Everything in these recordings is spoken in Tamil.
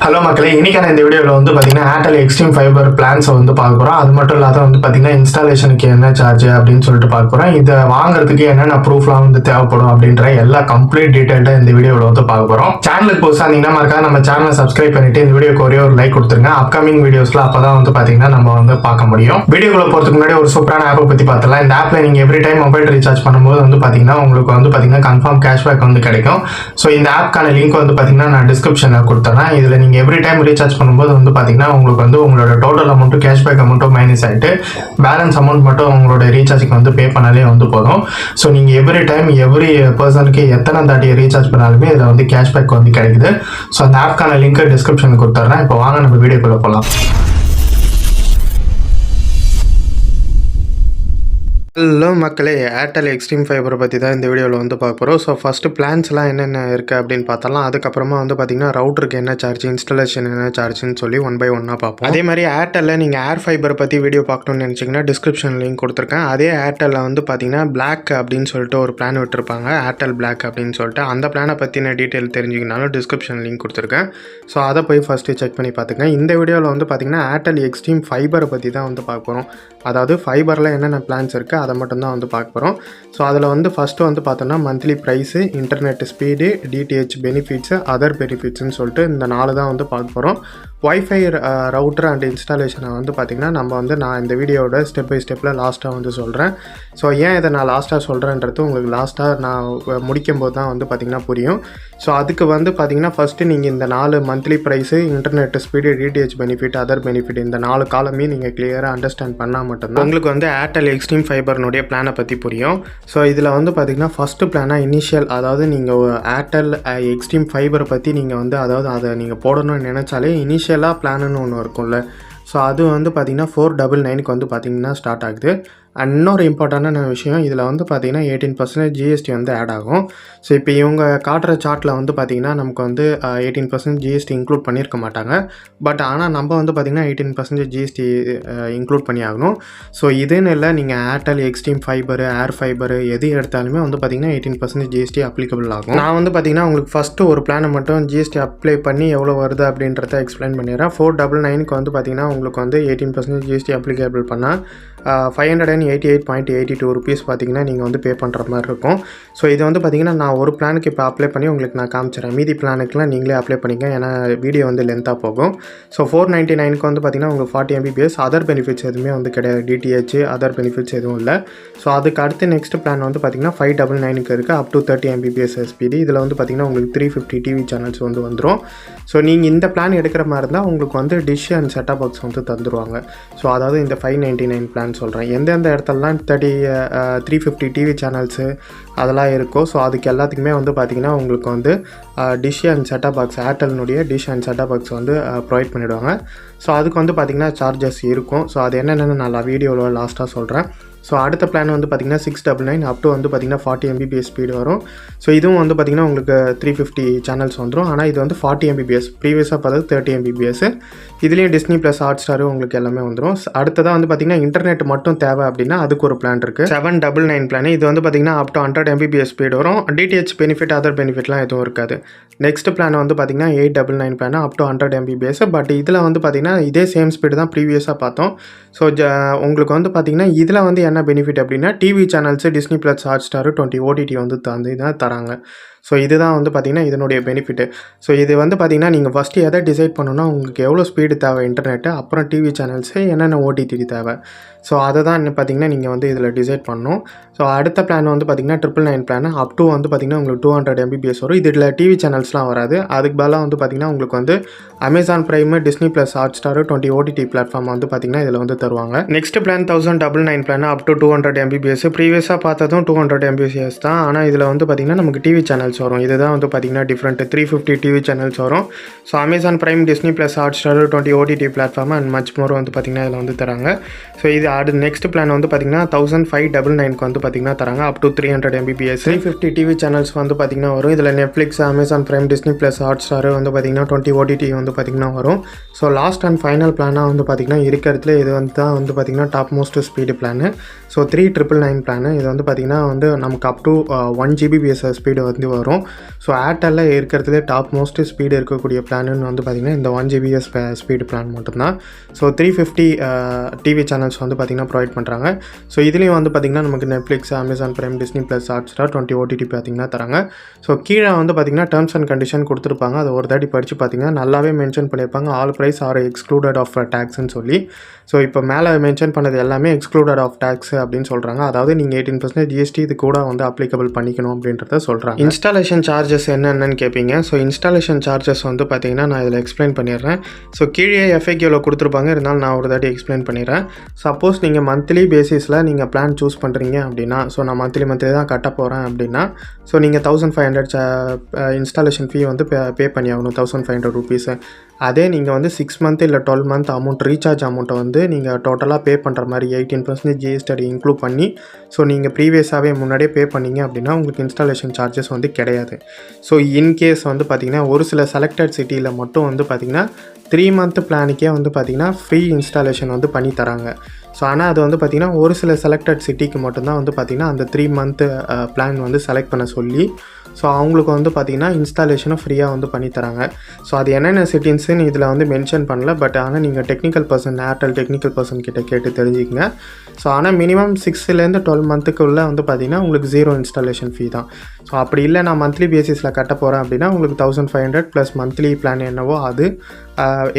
ஹலோ மக்களே, இன்னைக்கான இந்த வீடியோவில் வந்து பார்த்தீங்கன்னா ஏர்டெல் எக்ஸ்ட்ரீம் ஃபைபர் பிளான்ஸை வந்து பார்க்க போகிறோம். அது மட்டும் இல்லாத வந்து பார்த்தீங்கன்னா இன்ஸ்டாலேஷனுக்கு என்ன சார்ஜ் அப்படின்னு சொல்லிட்டு பார்க்க போகிறோம். இதை வாங்குறதுக்கு என்னென்ன ப்ரூஃப்லாம் வந்து தேவைப்படும் அப்படின்ற எல்லா கம்ப்ளீட் டீட்டெயில்டாக இந்த வீடியோவில் வந்து பார்க்க போகிறோம். சேனலுக்கு புதுசாக இருந்தீங்கன்னா மறக்காம நம்ம சேனலை சப்ஸ்கிரைப் பண்ணிட்டு இந்த வீடியோக்கு ஒரே ஒரு லைக் கொடுத்துருங்க. அப்கமிங் வீடியோஸ்ல அப்பதான் வந்து பார்த்தீங்கன்னா நம்ம வந்து பார்க்க முடியும். வீடியோக்குள்ள போகிறதுக்கு முன்னாடி ஒரு சூப்பரான ஆப்பை பற்றி பார்த்தலாம். இந்த ஆப்பில் நீங்கள் எவ்ரி டைம் மொபைல் ரீசார்ஜ் பண்ணும்போது வந்து பார்த்தீங்கன்னா உங்களுக்கு வந்து பார்த்தீங்கன்னா கன்ஃபார்ம் கேஷ்பேக் வந்து கிடைக்கும். ஸோ இந்த ஆப்க்கான லிங்க் வந்து பார்த்தீங்கன்னா நான் டிஸ்கிரிப்ஷனில் கொடுத்துறேன். இதில் நீங்கள் எவ்ரி டைம் ரீசார்ஜ் பண்ணும்போது வந்து பார்த்தீங்கன்னா உங்களுக்கு வந்து உங்களோட டோட்டல் அமௌண்ட்டும் கேஷ்பேக் அமௌண்ட்டும் மைனஸ் ஆகிட்டு பேலன்ஸ் அமௌண்ட் மட்டும் உங்களோட ரீசார்ஜுக்கு வந்து பே பண்ணாலே வந்து போதும். ஸோ நீங்கள் எவ்ரி டைம் எவ்ரி பர்சனுக்கு எத்தனை தாட்டி ரீசார்ஜ் பண்ணாலுமே இதில் வந்து கேஷ்பேக் வந்து கிடைக்குது. ஸோ அந்த ஆப்க்கான லிங்க் டிஸ்கிரிப்ஷனுக்கு கொடுத்துட்றேன். இப்போ வாங்க நம்ம வீடியோக்குள்ளே போகலாம். ஹலோ மக்களே, ஏர்டெல் எக்ஸ்ட்ரீம் ஃபைபரை பற்றி தான் இந்த வீடியோவில் வந்து பார்க்க போகிறோம். ஸோ ஃபஸ்ட்டு பிளான்ஸ்லாம் என்னென்ன இருக்குது அப்படின்னு பார்த்தலாம். அதுக்கப்புறமா வந்து பார்த்திங்கன்னா ரவுட்டருக்கு என்ன சார்ஜ், இன்ஸ்டாலேஷன் என்ன சார்ஜ்னு சொல்லி ஒன் பை ஒன்னாக பார்ப்போம். அதே மாதிரி ஏர்டெல்லில் நீங்கள் ஏர் ஃபைபரை பற்றி வீடியோ பார்க்கணுன்னு நினச்சிங்கன்னா டிஸ்கிரிப்ஷன் லிங்க் கொடுத்துருக்கேன். அதே ஏர்டெல்லில் வந்து பார்த்திங்கன்னா பிளாக் அப்படின்னு சொல்லிட்டு ஒரு பிளான் விட்டுருப்பாங்க, ஏர்டெல் பிளாக் அப்படின்னு சொல்லிட்டு. அந்த பிளானை பற்றின டீட்டெயில் தெரிஞ்சுக்கினாலும் டிஸ்கிரிப்ஷன் லிங்க் கொடுத்துருக்கேன். ஸோ அதை போய் ஃபஸ்ட்டு செக் பண்ணி பார்த்துக்கங்க. இந்த வீடியோவில் வந்து பார்த்திங்கன்னா ஏர்டெல் எக்ஸ்ட்ரீம் ஃபைபரை பற்றி தான் வந்து பார்க்க போகிறோம். அதாவது ஃபைபரில் என்னென்ன பிளான்ஸ் இருக்குது அதை மட்டும்தான் வந்து பார்க்க போகிறோம். ஸோ அதில் வந்து ஃபஸ்ட்டு வந்து பார்த்தோன்னா monthly price, internet speed, DTH benefits, other பெனிஃபிட்ஸ்னு சொல்லிட்டு இந்த 4 தான் வந்து பார்க்க போகிறோம். வைஃபை ரவுட்டர் அண்ட் இன்ஸ்டாலேஷனை வந்து பார்த்திங்கன்னா நான் இந்த வீடியோவோட ஸ்டெப் பை ஸ்டெப்பில் லாஸ்ட்டாக வந்து சொல்கிறேன். ஸோ ஏன் இதை நான் லாஸ்ட்டாக சொல்கிறேன்றது உங்களுக்கு லாஸ்ட்டாக நான் முடிக்கும் போது தான் வந்து பார்த்திங்கன்னா புரியும். ஸோ அதுக்கு வந்து பார்த்திங்கன்னா ஃபஸ்ட்டு நீங்கள் இந்த 4 monthly price, internet speed, DTH benefit, other benefit இந்த 4 காலமே நீங்கள் கிளியராக அண்டர்ஸ்டாண்ட் பண்ணால் மட்டும்தான் உங்களுக்கு வந்து ஏர்டெல் எக்ஸ்ட்ரீம் ஃபைபர்னுடைய பிளானை பற்றி புரியும். ஸோ இதில் வந்து பார்த்திங்கன்னா ஃபஸ்ட்டு பிளானாக இனிஷியல், அதாவது நீங்கள் ஏர்டெல் எக்ஸ்ட்ரீம் ஃபைபரை பற்றி நீங்கள் வந்து அதாவது அதை நீங்கள் போடணும்னு நினச்சாலே இனிஷியலாக பிளான்னு ஒன்று இருக்கும்ல. ஸோ அது வந்து பார்த்திங்கன்னா 499 வந்து பார்த்திங்கன்னா ஸ்டார்ட் ஆகுது. அண்ட் இன்னொரு இம்பார்ட்டண்டான விஷயம், இதில் வந்து பார்த்திங்கன்னா 18% ஜிஎஸ்டி வந்து ஆட் ஆகும். ஸோ இப்போ இவங்க காட்டுற சார்ட்டில் வந்து பார்த்திங்கன்னா நமக்கு வந்து 18% ஜிஎஸ்டி இன்க்ளூட் பண்ணியிருக்க மாட்டாங்க. பட் ஆனால் நம்ம வந்து பார்த்திங்கன்னா 18% ஜிஎஸ்டி இன்க்ளூட் பண்ணி ஆகணும். ஸோ இதுன்னு இல்லை, நீங்கள் ஏர்டெல் எக்ஸ்ட்ரீம் ஃபைபரு, ஏர் ஃபைபரு எது எடுத்தாலுமே வந்து பார்த்திங்கன்னா 18% ஜிஎஸ்டி அப்ளிகபிள் ஆகும். நான் வந்து பார்த்திங்கன்னா உங்களுக்கு ஃபஸ்ட்டு ஒரு பிளானை மட்டும் ஜிஎஸ்டி அப்ளை பண்ணி எவ்வளோ வருது அப்படின்றத எக்ஸ்பிளைன் பண்ணிடுறேன். 499க்கு வந்து பார்த்திங்கன்னா உங்களுக்கு வந்து 18% ஜிஎஸ்டி அப்ளிகபிள் பண்ணால் 588.82 ருபீஸ் பார்த்திங்கன்னா நீங்கள் வந்து பே பண்ணுற மாதிரி இருக்கும். ஸோ இது வந்து பார்த்திங்கன்னா நான் ஒரு பிளானுக்கு இப்போ அப்ளை பண்ணி உங்களுக்கு நான் காமிச்சிடறேன். மீதி பிளானுக்குலாம் நீங்களே அப்ளை பண்ணிங்க, ஏன்னா வீடியோ வந்து லென்த்தாக போகும். ஸோ 499க்கு வந்து பார்த்திங்கன்னா உங்களுக்கு 40 MBPS, அதர் பெனிஃபிட்ஸ் எதுவுமே வந்து கிடையாது, டிடிஹெச் அதர் பெனிஃபிட்ஸ் எதுவும் இல்லை. ஸோ அதுக்கு அடுத்து நெக்ஸ்ட் பிளான் வந்து பார்த்திங்கன்னா 599க்கு இருக்குது, அப் டு 30 MBPS ஸ்பீடு. இதில் வந்து பார்த்திங்கன்னா உங்களுக்கு 350 டிவி சேனல்ஸ் வந்து வந்துடும். ஸோ நீங்கள் இந்த பிளான் எடுக்கிற மாதிரி இருந்தால் உங்களுக்கு வந்து டிஷ் அண்ட் செட்டப் பாக்ஸ் வந்து தந்துடுவாங்க. ஸோ அதாவது இந்த 599 பிளான் சொல்கிறேன். எந்தெந்த இடத்துலலாம் 350 டிவி சேனல்ஸு அதெல்லாம் இருக்கும். ஸோ அதுக்கு எல்லாத்துக்குமே வந்து பார்த்திங்கன்னா உங்களுக்கு வந்து டிஷ் அண்ட் செட்டப் பாக்ஸ், ஏர்டெல்னுடைய டிஷ் அண்ட் செட்டப் பாக்ஸ் வந்து ப்ரொவைட் பண்ணிவிடுவாங்க. ஸோ அதுக்கு வந்து பார்த்திங்கன்னா சார்ஜஸ் இருக்கும். ஸோ அது என்னென்னு நான் வீடியோவில் லாஸ்ட்டாக சொல்கிறேன். ஸோ அடுத்த பிளான் வந்து பார்த்திங்கன்னா 699 அப் டு வந்து பார்த்திங்கன்னா 40 MBPS ஸ்பீடு வரும். ஸோ இதுவும் வந்து பார்த்திங்கன்னா உங்களுக்கு 350 சேனல்ஸ் வந்துடும். ஆனால் இது வந்து 40 MBPS, ப்ரீவியஸாக பார்த்தது 30 MBPS. இதுலேயும் டிஸ்னி ப்ளஸ் ஹாட் ஸ்டாரு உங்களுக்கு எல்லாமே வந்துடும். அடுத்ததாக வந்து பார்த்திங்கன்னா இன்டர்நெட் மட்டும் தேவை அப்படின்னா அதுக்கு ஒரு பிளான் இருக்குது, 799 பிளான். இது வந்து பார்த்திங்கன்னா அப் டு 100 MBPS ஸ்பீடு வரும். டிடிஹெச் பெனிஃபிட், அதர் பெனிஃபிட்லாம் எதுவும் இருக்காது. நெக்ஸ்ட் பிளான் வந்து பார்த்திங்கன்னா 899 plan, up to 100 MBPS. But இதில் வந்து பார்த்திங்கன்னா இதே சேம் ஸ்பீடு தான் ப்ரீவியஸாக பார்த்தோம். ஸோ உங்களுக்கு வந்து பார்த்திங்கன்னா இதில் வந்து என்ன பெனிஃபிட் அப்படின்னா TV channels, Disney plus hot star, 20 OTT வந்து தராங்க. ஸோ இதுதான் வந்து பார்த்திங்கன்னா இதனுடைய பெனிஃபிட்டு. ஸோ இது வந்து பார்த்திங்கன்னா நீங்கள் ஃபஸ்ட்டு எதை டிசைட் பண்ணணும்னா உங்களுக்கு எவ்வளோ ஸ்பீடு தேவை இன்டர்நெட்டு, அப்புறம் டிவி சேனல்ஸு, என்னென்ன OTT தேவை. ஸோ அதை தான் பார்த்திங்கன்னா நீங்கள் வந்து இதில் டிசைட் பண்ணணும். ஸோ அடுத்த பிளான் வந்து பார்த்திங்கன்னா 999 பிளான், அப் டு வந்து பார்த்திங்கன்னா உங்களுக்கு 200 MBPS வரும். இதில் டிவி சேனல்ஸ்லாம் வராது. அதுக்கு பதிலாக வந்து பார்த்திங்கன்னா உங்களுக்கு வந்து Amazon prime, Disney plus hot star, 20 OTT platform வந்து பார்த்திங்கன்னா இதில் வந்து தருவாங்க. Next plan 1099 plan, up to 200 MBPS. ப்ரீவியஸாக பார்த்ததும் 200 MBPS தான். ஆனால் இதில் வந்து பார்த்திங்கன்னா நமக்கு டிவி சேனல்ஸ் வரும். இதுதான் வந்து பார்த்திங்கன்னா டிஃப்ரெண்ட், 350 டிவி சேனல்ஸ் வரும். So Amazon prime, Disney plus hot star, 20 OTT platform and much more வந்து பார்த்திங்கன்னா இதில் வந்து தராங்க. ஸோ இது நெக்ஸ்ட் பிளான் வந்து பார்த்திங்கன்னா 1599க்கு வந்து பார்த்திங்கன்னா தராங்க, up to 300 MBPS. 350 TV channels வந்து பார்த்திங்கன்னா வரும். இதில் Netflix, Amazon prime, Disney plus hot star வந்து பார்த்திங்கன்னா 20 OTT வந்து பார்த்திங்கன்னா வரும். ஸோ லாஸ்ட் அண்ட் ஃபைனல் பிளானாக வந்து பார்த்திங்கன்னா இருக்கிறதுல இது வந்து தான் வந்து பார்த்திங்கன்னா top most speed plan. So 3999 plan. இது வந்து பார்த்திங்கன்னா வந்து நமக்கு அப் டு 1 GBPS ஸ்பீடு வந்து வரும். ஸோ ஏர்டெல்ல இருக்கிறதுலே டாப் மோஸ்ட் ஸ்பீடு இருக்கக்கூடிய பிளான்னு வந்து பார்த்திங்கன்னா இந்த 1 GBS ஸ்பீடு பிளான் மட்டும்தான். ஸோ 350 டிவி சேனல்ஸ் வந்து பார்த்திங்கன்னா ப்ரொவைட் பண்ணுறாங்க. ஸோ இதுலேயும் வந்து பார்த்திங்கன்னா நமக்கு Netflix, Amazon prime, Disney plus, Hotstar, 20 OTT பார்த்திங்கன்னா தராங்க. ஸோ கீழே வந்து பார்த்திங்கன்னா டேர்ம்ஸ் அண்ட் கண்டிஷன் கொடுத்துருப்பாங்க. அதை ஒரு தாட்டி படித்து பார்த்திங்கன்னா நல்லாவே மென்ஷன் பண்ணியிருப்பாங்க. All price are excluded of டேக்ஸ்ன்னு சொல்லி. ஸோ இப்போ மேலே மென்ஷன் பண்ணது எல்லாமே எக்ஸ்க்ளூடட் ஆஃப் டேக்ஸ் அப்படின்னு சொல்கிறாங்க. அதாவது நீங்கள் 18% GST இது கூட வந்து அப்ளிகபிள் பண்ணிக்கணும் அப்படின்றத சொல்கிறாங்க. இன்ஸ்டாலேஷன் சார்ஜஸ் என்னென்னு கேட்பீங்க. ஸோ இன்ஸ்டாலேஷன் சார்ஜஸ் வந்து பார்த்திங்கன்னா நான் இதில் எக்ஸ்பிளைன் பண்ணிடுறேன். ஸோ கீழே FAQவில் கொடுத்துருப்பாங்க, இருந்தாலும் நான் ஒரு தாட்டி எக்ஸ்பிளைன் பண்ணிடுறேன். சப்போஸ் நீங்கள் மந்த்லி பேசிஸில் நீங்கள் பிளான் சூஸ் பண்ணுறீங்க அப்படின்னா, ஸோ நான் மந்த்லி தான் கட்ட போகிறேன் அப்படின்னா, ஸோ நீங்கள் 1500 இன்ஸ்டாலேஷன் ஃபீ வந்து பே பண்ணி ஆகணும், 1500 ருபீஸு. அதே நீங்கள் வந்து 6 மந்த் இல்லை 12 மந்த் அமௌண்ட் ரீசார்ஜ் அமௌண்ட்டை வந்து நீங்கள் டோட்டலாக பே பண்ணுற மாதிரி 18% GST இன்க்ளூட் பண்ணி, ஸோ நீங்கள் ப்ரீவியஸாகவே முன்னாடியே பே பண்ணிங்க அப்படின்னா உங்களுக்கு இன்ஸ்டாலேஷன் சார்ஜஸ் வந்து கிடையாது. ஸோ இன்கேஸ் வந்து பார்த்திங்கன்னா ஒரு சில செலக்டட் சிட்டியில் மட்டும் வந்து பார்த்திங்கன்னா 3 மந்த் பிளானுக்கே வந்து பார்த்திங்கன்னா ஃப்ரீ இன்ஸ்டாலேஷன் வந்து பண்ணி தராங்க. ஸோ ஆனால் அது வந்து பார்த்திங்கன்னா ஒரு சில செலக்டட் சிட்டிக்கு மட்டும்தான் வந்து பார்த்திங்கன்னா அந்த 3 மந்த் பிளான் வந்து செலக்ட் பண்ண சொல்லி, ஸோ அவங்களுக்கு வந்து பார்த்திங்கன்னா இன்ஸ்டாலேஷனும் ஃப்ரீயாக வந்து பண்ணி தராங்க. ஸோ அது என்னென்ன செட்டிங்ஸ்ன்னு இதில் வந்து மென்ஷன் பண்ணல. பட் ஆனால் நீங்கள் technical person, Airtel technical person கிட்ட கேட்டு தெரிஞ்சுக்கங்க. ஸோ ஆனால் மினிமம் 6லேருந்து 12 மந்த்துக்குள்ளே வந்து பார்த்திங்கன்னா உங்களுக்கு 0 இன்ஸ்டாலேஷன் ஃபீ தான். ஸோ அப்படி இல்லை நான் மந்த்லி பேசிஸில் கட்ட போகிறேன் அப்படின்னா உங்களுக்கு 1500 ப்ளஸ் மந்த்லி பிளான் என்னவோ அது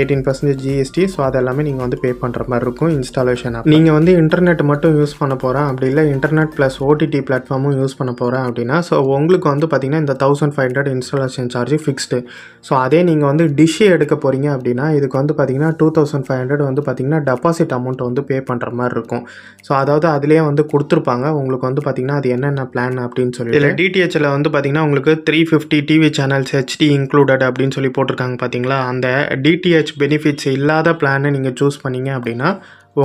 18% GST. ஸோ அதெல்லாமே நீங்கள் வந்து பே பண்ணுற மாதிரி இருக்கும் இன்ஸ்டாலேஷன். நீங்கள் வந்து இன்டர்நெட் மட்டும் யூஸ் பண்ண போகிறேன் அப்படி இல்லை இன்டர்நெட் ப்ளஸ் OTT பிளாட்ஃபார்மும் யூஸ் பண்ண போகிறேன் அப்படின்னா, ஸோ உங்களுக்கு வந்து பார்த்திங்கன்னா இந்த 1500 இன்ஸ்டாலேஷன் சார்ஜ் ஃபிக்ஸ்டு. ஸோ அதே நீங்கள் வந்து டிஷ்ஷு எடுக்க போகிறீங்க அப்படின்னா இதுக்கு வந்து பார்த்திங்கன்னா 2500 வந்து பார்த்திங்கன்னா டெபாசிட் அமௌண்ட் வந்து பே பண்ணுற மாதிரி இருக்கும். ஸோ அதாவது அதிலே வந்து கொடுத்துருப்பாங்க உங்களுக்கு வந்து பார்த்திங்கன்னா அது என்னென்ன பிளான் அப்படின்னு சொல்லி. இல்லை DTHல வந்து பார்த்திங்கன்னா உங்களுக்கு 350 டிவி சேனல்ஸ் HD இன்க்ளூடட் அப்படின்னு சொல்லி போட்டிருக்காங்க பார்த்தீங்களா. அந்த DTH பெனிஃபிட்ஸ் இல்லாத பிளானை நீங்கள் சூஸ் பண்ணிங்க அப்படின்னா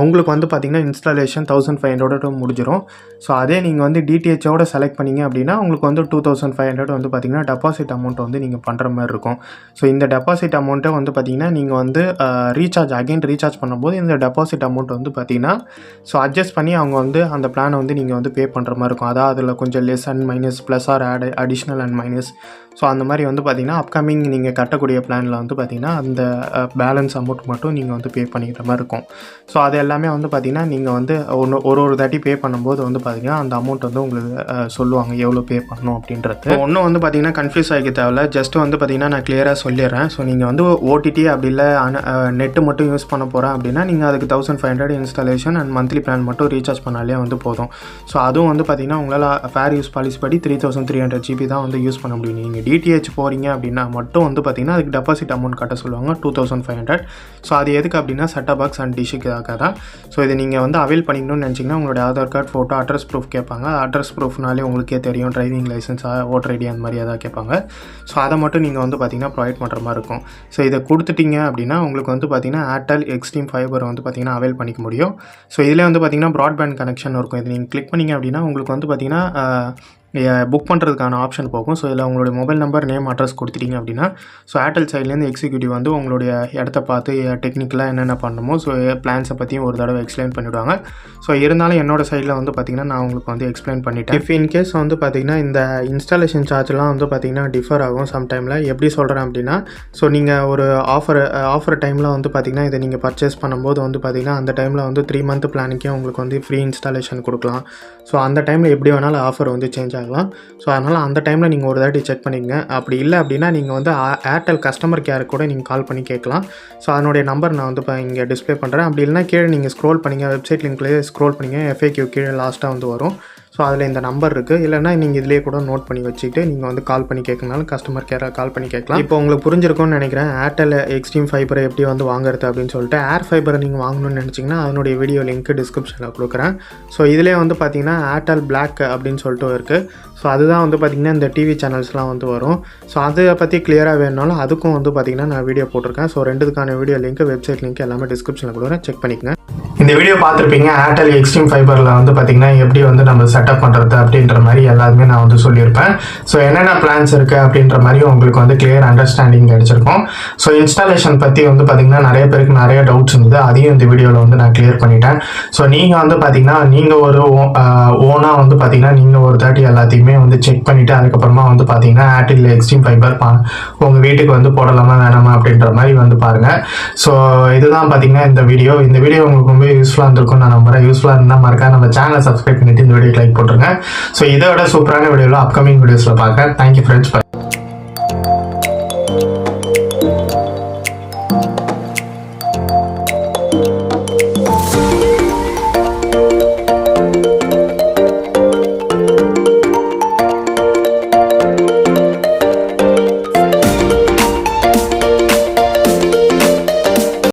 உங்களுக்கு வந்து பார்த்திங்கன்னா இன்ஸ்டாலேஷன் 1500 முடிஞ்சிடும். ஸோ அதே நீங்கள் வந்து DTHோட செலக்ட் பண்ணிங்க அப்படின்னா உங்களுக்கு வந்து 2500 வந்து பார்த்திங்கன்னா டெபாசிட் அமௌண்ட் வந்து நீங்கள் பண்ணுற மாதிரி இருக்கும். ஸோ இந்த டெபாசிட் அமௌண்ட்டை வந்து பார்த்திங்கன்னா நீங்கள் வந்து ரீசார்ஜ் பண்ணும்போது இந்த டெபாசிட் அமௌண்ட் வந்து பார்த்திங்கன்னா ஸோ அட்ஜஸ்ட் பண்ணி அவங்க வந்து அந்த பிளானை வந்து நீங்கள் வந்து பே பண்ணுற மாதிரி இருக்கும். அதாவது அதில் கொஞ்சம் less and minus, plus or additional and minus. So அந்த மாதிரி வந்து பார்த்திங்கன்னா அப்கமிங் நீங்கள் கட்டக்கூடிய பிளானில் வந்து பார்த்திங்கன்னா அந்த பேலன்ஸ் அமௌண்ட் மட்டும் நீங்கள் வந்து பே பண்ணிக்கிற மாதிரி இருக்கும். ஸோ அது எல்லாமே வந்து பார்த்திங்கன்னா நீங்கள் வந்து ஒரு தாட்டி பே பண்ணும்போது வந்து பார்த்திங்கன்னா அந்த அமௌண்ட் வந்து உங்களுக்கு சொல்லுவாங்க எவ்வளோ பே பண்ணணும் அப்படின்றது. ஒன்றும் வந்து பார்த்திங்கன்னா கன்ஃபியூஸ் ஆகிக்க தேவையில்ல. ஜஸ்ட்டு வந்து பார்த்திங்கன்னா நான் கிளியராக சொல்லிடுறேன். ஸோ நீங்கள் வந்து OTT அப்படி இல்லை நெட்டு மட்டும் யூஸ் பண்ண போகிறேன் அப்படின்னா நீங்கள் அதுக்கு 1500 இன்ஸ்டாலேஷன் அண்ட் மந்த்லி பிளான் மட்டும் ரீசார்ஜ் பண்ணாலே வந்து போதும். ஸோ அதுவும் வந்து பார்த்திங்கன்னா உங்களால் ஃபேர் யூஸ் பாலிசி படி 3300 GB தான் வந்து யூஸ் பண்ண முடியும். நீங்கள் DTH போகிறீங்க அப்படின்னா மட்டும் வந்து பார்த்திங்கன்னா அதுக்கு டெபாசிட் அமௌண்ட் கட்ட சொல்லுவாங்க 2500. ஸோ அது எதுக்கு அப்படின்னா செட்டப் பாக்ஸ் அண்ட் டிஷ்ஷுக்காக தான். ஸோ இதை நீங்கள் வந்து அவைல் பண்ணிக்கணும்னு நினச்சிங்கன்னா உங்களுடைய Aadhaar card, photo, address proof கேட்பாங்க. அட்ரஸ் ப்ரூஃப்னாலே உங்களுக்கே தெரியும், டிரைவிங் லைசன்ஸ், ஓட்டர் ஐடி அந்த மாதிரி எதாவது கேட்பாங்க. ஸோ அதை மட்டும் நீங்கள் வந்து பார்த்திங்கன்னா ப்ரொவைட் பண்ணுற மாதிரி இருக்கும். ஸோ இதை கொடுத்துட்டீங்க அப்படின்னா உங்களுக்கு வந்து பார்த்திங்கன்னா ஏர்டெல் எக்ஸ்ட்ரீம் ஃபைபர் வந்து பார்த்திங்கன்னா அவைல் பண்ணிக்க முடியும். ஸோ இதில் வந்து பார்த்திங்கன்னா ப்ராட்பேண்ட் கனெக்ஷன் இருக்கும். இது நீங்கள் கிளிக் பண்ணிங்க அப்படின்னா உங்களுக்கு வந்து பார்த்திங்கன்னா புக் பண்ணுறதுக்கான ஆப்ஷன் போகும். ஸோ இதில் உங்களுடைய மொபைல் நம்பர், நேம், அட்ரஸ் கொடுத்துட்டீங்க அப்படின்னா ஸோ ஏர்டெல் சைட்லேருந்து எக்ஸிக்யூட்டிவ் வந்து உங்களுடைய இடத்த பார்த்து டெக்னிக்கலாக என்னென்ன பண்ணணுமோ ஸோ பிளான்ஸை பற்றியும் ஒரு தடவை எக்ஸ்பிளைன் பண்ணிவிடுவாங்க. ஸோ இருந்தாலும் என்னோடய சைடில் வந்து பார்த்திங்கன்னா நான் உங்களுக்கு வந்து எக்ஸ்பிளைன் பண்ணிட்டேன். இஃப் இன்கேஸ் வந்து பார்த்திங்கன்னா இந்த இன்ஸ்டாலேஷன் சார்ஜ்லாம் வந்து பார்த்திங்கன்னா டிஃபர் ஆகும் சம்டைமில். எப்படி சொல்கிறேன் அப்படின்னா ஸோ நீங்கள் ஒரு ஆஃபர் டைமில் வந்து பார்த்திங்கன்னா இதை நீங்கள் பர்ச்சேஸ் பண்ணும்போது வந்து பார்த்திங்கன்னா அந்த டைமில் வந்து 3 மந்த் பிளானுக்கே உங்களுக்கு வந்து ஃப்ரீ இன்ஸ்டாலேஷன் கொடுக்கலாம். ஸோ அந்த டைமில் எப்படி வேணாலும் ஆஃபர் வந்து சேஞ்ச் ஆகும். ஸோ அதனால் அந்த டைமில் நீங்கள் ஒரு தாட்டி செக் பண்ணிக்கங்க. அப்படி இல்லை அப்படின்னா நீங்கள் வந்து ஏர்டெல் கஸ்டமர் கேருக்கு கூட நீங்கள் கால் பண்ணி கேட்கலாம். ஸோ அதனுடைய நம்பர் நான் வந்து இப்போ இங்கே டிஸ்பிளே பண்ணுறேன். அப்படி இல்லைனா கீழே நீங்கள் ஸ்க்ரோல் பண்ணிங்க, வெப்சைட் லிங்க்லேயே ஸ்க்ரோல் பண்ணிங்க, FAQ கீழே லாஸ்ட்டாக வந்து வரும். ஸோ அதில் இந்த நம்பர் இருக்குது. இல்லைனா நீங்கள் இதிலே கூட நோட் பண்ணி வச்சுக்கிட்டு நீங்கள் வந்து கால் பண்ணி கேட்கனாலும் கஸ்டமர் கேரை கால் பண்ணி கேட்கலாம். இப்போ உங்களுக்கு புரிஞ்சிருக்கும்னு நினைக்கிறேன் ஏர்டெல் எக்ஸ்ட்ரீம் ஃபைபரை எப்படி வந்து வாங்குறது அப்படின்னு சொல்லிட்டு. ஏர் ஃபைபரை நீங்கள் வாங்கணும்னு நினச்சிங்கன்னா அதனுடைய வீடியோ லிங்க் டிஸ்கிரிப்ஷனில் கொடுக்குறேன். ஸோ இதிலே வந்து பார்த்திங்கன்னா ஏர்டெல் பிளாக் அப்படின்னு சொல்லிட்டு இருக்குது. ஸோ அதுதான் வந்து பார்த்திங்கன்னா இந்த டிவி சேனல்ஸ்லாம் வந்து வரும். ஸோ அதை பற்றி கிளியராக வேணுனாலும் அதுக்கும் வந்து பார்த்திங்கன்னா நான் வீடியோ போட்டிருக்கேன். ஸோ ரெண்டுத்துக்கான வீடியோ லிங்க், வெப்சைட் லிங்க் எல்லாமே டிஸ்கிரிப்ஷனில் கொடுக்குறேன், செக் பண்ணிக்கங்க. இந்த வீடியோ பார்த்துருப்பீங்க. ஏர்டெல் எக்ஸ்ட்ரீம் ஃபைபரில் வந்து பார்த்தீங்கன்னா எப்படி வந்து நம்ம செட்டப் பண்ணுறது அப்படின்ற மாதிரி எல்லாருமே நான் வந்து சொல்லியிருப்பேன். ஸோ என்னென்ன பிளான்ஸ் இருக்குது அப்படின்ற மாதிரி உங்களுக்கு வந்து கிளியர் அண்டர்ஸ்டாண்டிங் கிடைச்சிருக்கும். ஸோ இன்ஸ்டாலேஷன் பற்றி வந்து பார்த்தீங்கன்னா நிறைய பேருக்கு நிறைய டவுட்ஸ் இருந்தது. அதையும் இந்த வீடியோவில் வந்து நான் கிளியர் பண்ணிட்டேன். ஸோ நீங்கள் வந்து பார்த்தீங்கன்னா நீங்கள் ஒரு ஓனாக வந்து பார்த்தீங்கன்னா நீங்கள் ஒரு தாட்டி எல்லாத்தையுமே வந்து செக் பண்ணிவிட்டு அதுக்கப்புறமா வந்து பார்த்தீங்கன்னா ஏர்டெல் எக்ஸ்ட்ரீம் ஃபைபர் உங்கள் வீட்டுக்கு வந்து போடலாமா வேணாமா அப்படின்ற மாதிரி வந்து பாருங்கள். ஸோ இதுதான் பார்த்தீங்கன்னா இந்த வீடியோ உங்களுக்கு ரொம்ப யூஸ்ஃபுல்லாக இருந்திருக்கும் நான் நம்புறேன். யூஸ்ஃபுல்லாக இருந்தால் மறக்காம நம்ம சேனலை சப்ஸ்கிரைப் பண்ணிட்டு இந்த வீடியோக்கு லைக் போட்டுருங்க. ஸோ இதோட சூப்பரான வீடியோவில் அப்கமிங் வீடியோஸில் பார்க்க தேங்க்யூ ஃப்ரெண்ட்ஸ்.